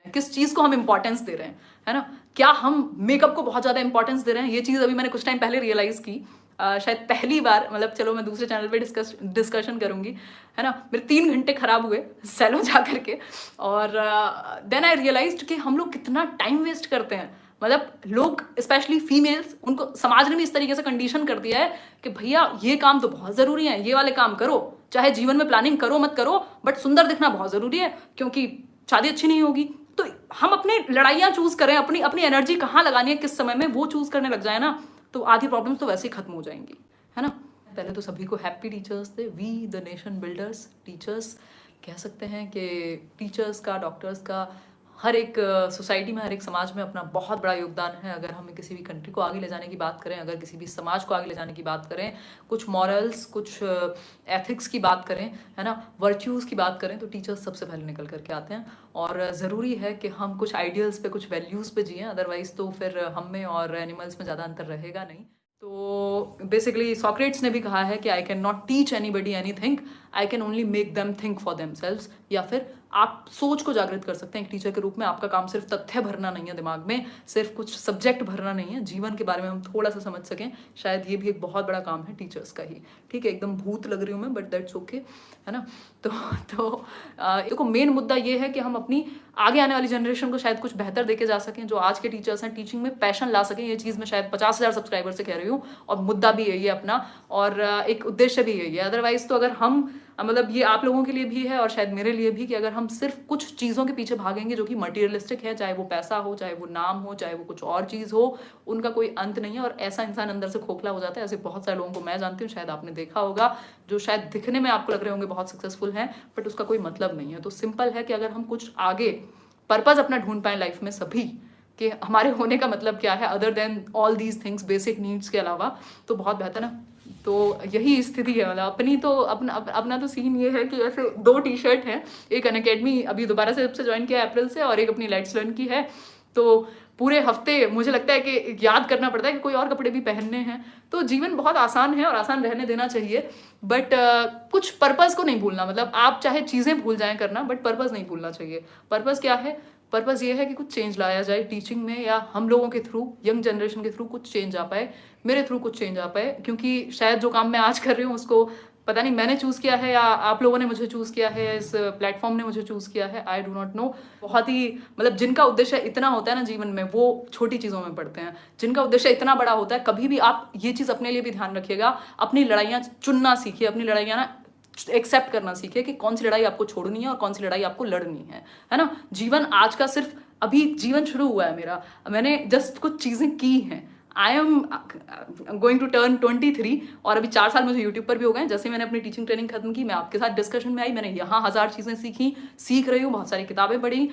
किस चीज़ को हम इंपॉर्टेंस दे रहे हैं, है ना। क्या हम मेकअप को बहुत ज़्यादा इंपॉर्टेंस दे रहे हैं, ये चीज़ अभी मैंने कुछ टाइम पहले रियलाइज़ की, शायद पहली बार, मतलब चलो मैं दूसरे चैनल पे डिस्कशन करूंगी, है ना। मेरे 3 घंटे खराब हुए सैलून जा करके, और देन आई रियलाइज्ड कि हम लोग कितना टाइम वेस्ट करते हैं। मतलब लोग स्पेशली फीमेल्स, उनको समाज ने भी इस तरीके से कंडीशन कर दिया है कि भैया ये काम तो बहुत ज़रूरी है, ये वाले काम करो, चाहे जीवन में प्लानिंग करो मत करो, बट सुंदर दिखना बहुत ज़रूरी है क्योंकि शादी अच्छी नहीं होगी। तो हम अपने लड़ाइयाँ चूज करें, अपनी अपनी एनर्जी कहाँ लगानी है, किस समय में, वो चूज करने लग जाए ना, तो आधी प्रॉब्लम्स तो वैसे ही खत्म हो जाएंगी, है ना। पहले तो सभी को happy teachers day. We the nation builders, teachers कह सकते हैं कि टीचर्स का, डॉक्टर्स का, हर एक सोसाइटी में, हर एक समाज में अपना बहुत बड़ा योगदान है। अगर हम किसी भी कंट्री को आगे ले जाने की बात करें, अगर किसी भी समाज को आगे ले जाने की बात करें, कुछ मॉरल्स, कुछ एथिक्स की बात करें, है ना, वर्च्यूज़ की बात करें, तो टीचर्स सबसे पहले निकल करके आते हैं। और ज़रूरी है कि हम कुछ आइडियल्स पे, कुछ वैल्यूज़ पे जिएं, अदरवाइज़ तो फिर हम में और एनिमल्स में ज़्यादा अंतर रहेगा नहीं। तो बेसिकली सॉक्रेट्स ने भी कहा है कि I can not teach anybody anything, I can only make them think for themselves. या फिर आप सोच को जागृत कर सकते हैं एक टीचर के रूप में। आपका काम सिर्फ तथ्य भरना नहीं है दिमाग में, सिर्फ कुछ सब्जेक्ट भरना नहीं है, जीवन के बारे में हम थोड़ा सा समझ सकें, शायद ये भी एक बहुत बड़ा काम है टीचर्स का ही। ठीक है, एकदम भूत लग रही हूँ मैं, बट दैट्स ओके, है ना। तो देखो मेन मुद्दा ये है कि हम अपनी आगे आने वाली जनरेशन को शायद कुछ बेहतर देके जा सकें। जो आज के टीचर्स हैं, टीचिंग में पैशन ला सकें। ये चीज़ मैं शायद 50,000 सब्सक्राइबर से कह रही हूँ, और मुद्दा भी यही है अपना, और एक उद्देश्य भी यही है। अदरवाइज तो अगर हम, मतलब ये आप लोगों के लिए भी है और शायद मेरे लिए भी, कि अगर हम सिर्फ कुछ चीज़ों के पीछे भागेंगे जो कि मटीरियलिस्टिक है, चाहे वो पैसा हो, चाहे वो नाम हो, चाहे वो कुछ और चीज़ हो, उनका कोई अंत नहीं है, और ऐसा इंसान अंदर से खोखला हो जाता है। ऐसे बहुत सारे लोगों को मैं जानती हूँ, शायद आपने देखा होगा, जो शायद दिखने में आपको लग रहे होंगे बहुत सक्सेसफुल हैं, बट उसका कोई मतलब नहीं है। तो सिंपल है कि अगर हम कुछ आगे पर्पज़ अपना ढूंढ पाए लाइफ में सभी, कि हमारे होने का मतलब क्या है other than all these things, basic needs के अलावा, तो बहुत बेहतर ना। तो यही स्थिति है। मतलब अपनी तो अपना तो सीन ये है कि ऐसे 2 टी-शर्ट हैं, एक अनअकैडमी अभी दोबारा से ज्वाइन किया अप्रैल से, और एक अपनी लेट्स लर्न की है। तो पूरे हफ्ते मुझे लगता है कि याद करना पड़ता है कि कोई और कपड़े भी पहनने हैं। तो जीवन बहुत आसान है और आसान रहने देना चाहिए, बट कुछ पर्पज़ को नहीं भूलना। मतलब आप चाहे चीज़ें भूल जाएं करना, बट पर्पज़ नहीं भूलना चाहिए। पर्पज़ क्या है? पर्पज़ ये है कि कुछ चेंज लाया जाए टीचिंग में, या हम लोगों के थ्रू, यंग जनरेशन के थ्रू कुछ चेंज आ पाए, मेरे थ्रू कुछ चेंज आ पाए। क्योंकि शायद जो काम मैं आज कर रही हूँ उसको पता नहीं मैंने चूज़ किया है या आप लोगों ने मुझे चूज़ किया है, इस प्लेटफॉर्म ने मुझे चूज़ किया है, आई डू नॉट नो। बहुत ही, मतलब जिनका उद्देश्य इतना होता है ना जीवन में, वो छोटी चीज़ों में पड़ते हैं। जिनका उद्देश्य इतना बड़ा होता है, कभी भी आप ये चीज़ अपने लिए भी ध्यान रखिएगा, अपनी लड़ाइयाँ चुनना सीखिए, अपनी लड़ाइयाँ ना एक्सेप्ट करना सीखिए कि कौन सी लड़ाई आपको छोड़नी है और कौन सी लड़ाई आपको लड़नी है ना। जीवन आज का सिर्फ, अभी जीवन शुरू हुआ है मेरा, मैंने जस्ट कुछ चीज़ें की हैं। I am going to turn 23, और अभी 4 साल मुझे यूट्यूब पर भी हो गए। जैसे मैंने अपनी टीचिंग ट्रेनिंग खत्म की, मैं आपके साथ डिस्कशन में आई, मैंने यहाँ 1000 चीज़ें सीखी, सीख रही हूँ, बहुत सारी किताबें पढ़ी,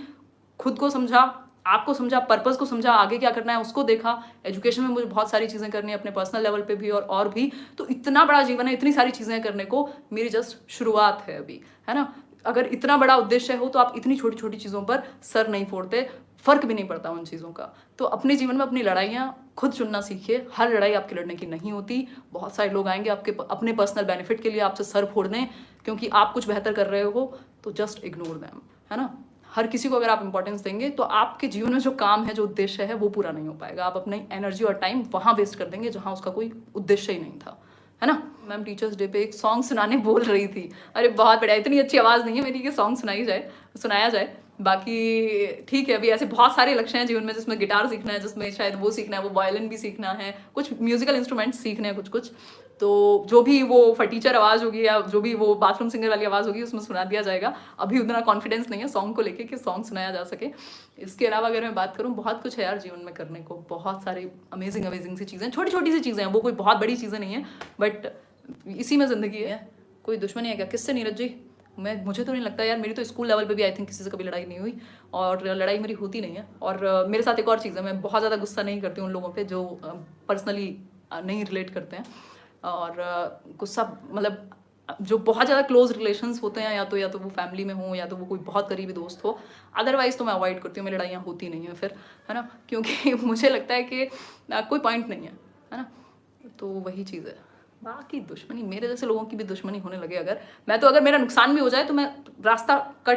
खुद को समझा, आपको समझा, पर्पज़ को समझा, आगे क्या करना है उसको देखा। एजुकेशन में मुझे बहुत सारी चीज़ें करनी है, अपने पर्सनल लेवल पे भी और भी। तो इतना बड़ा जीवन है, इतनी सारी चीज़ें करने को, मेरी जस्ट शुरुआत है अभी, है ना। अगर इतना बड़ा उद्देश्य हो तो आप इतनी छोटी छोटी चीज़ों पर सर नहीं फोड़ते, फर्क भी नहीं पड़ता उन चीज़ों का। तो अपने जीवन में अपनी लड़ाइयाँ खुद चुनना सीखिए। हर लड़ाई आपकी लड़ने की नहीं होती। बहुत सारे लोग आएंगे आपके अपने पर्सनल बेनिफिट के लिए आपसे सर फोड़ने, क्योंकि आप कुछ बेहतर कर रहे हो, तो जस्ट इग्नोर देम, है ना। हर किसी को अगर आप इंपॉर्टेंस देंगे तो आपके जीवन में जो काम है, जो उद्देश्य है, वो पूरा नहीं हो पाएगा। आप अपनी एनर्जी और टाइम वहाँ वेस्ट कर देंगे जहाँ उसका कोई उद्देश्य ही नहीं था, है ना। मैम टीचर्स डे पे एक सॉन्ग सुनाने बोल रही थी। अरे बहुत बढ़िया, इतनी अच्छी आवाज़ नहीं है मेरी कि सॉन्ग सुनाया जाए। बाकी ठीक है, अभी ऐसे बहुत सारे लक्ष्य हैं जीवन में, जिसमें गिटार सीखना है, जिसमें शायद वो सीखना है, वो वायलिन भी सीखना है, कुछ म्यूजिकल इंस्ट्रूमेंट्स सीखने हैं, कुछ कुछ। तो जो भी वो फटीचर आवाज़ होगी या जो भी वो बाथरूम सिंगर वाली आवाज़ होगी, उसमें सुना दिया जाएगा। अभी उतना कॉन्फिडेंस नहीं है सॉन्ग को लेके कि सॉन्ग सुनाया जा सके। इसके अलावा अगर मैं बात करूँ, बहुत कुछ है यार जीवन में करने को, बहुत सारी अमेजिंग सी चीज़ें, छोटी छोटी सी चीज़ें हैं, वो कोई बहुत बड़ी चीज़ें नहीं है, बट इसी में ज़िंदगी है। कोई दुश्मनी है क्या? किससे? नीरज जी, मुझे तो नहीं लगता यार। मेरी तो स्कूल लेवल पे भी आई थिंक किसी से कभी लड़ाई नहीं हुई, और लड़ाई मेरी होती नहीं है। और मेरे साथ एक और चीज़ है, मैं बहुत ज़्यादा गुस्सा नहीं करती हूँ उन लोगों पे जो पर्सनली नहीं रिलेट करते हैं। और गुस्सा, मतलब जो बहुत ज़्यादा क्लोज रिलेशंस होते हैं, या तो वो फैमिली में हो, या तो वो कोई बहुत करीबी दोस्त हो, अदरवाइज़ तो मैं अवॉइड करती हूँ। मेरी लड़ाइयाँ होती नहीं है फिर, है ना, क्योंकि मुझे लगता है कि कोई पॉइंट नहीं है ना। तो वही चीज़ है। बाकी दुश्मनी, मेरे जैसे लोगों की भी दुश्मनी होने लगे अगर, मैं तो, अगर मेरा नुकसान भी हो जाए तो मैं रास्ता कट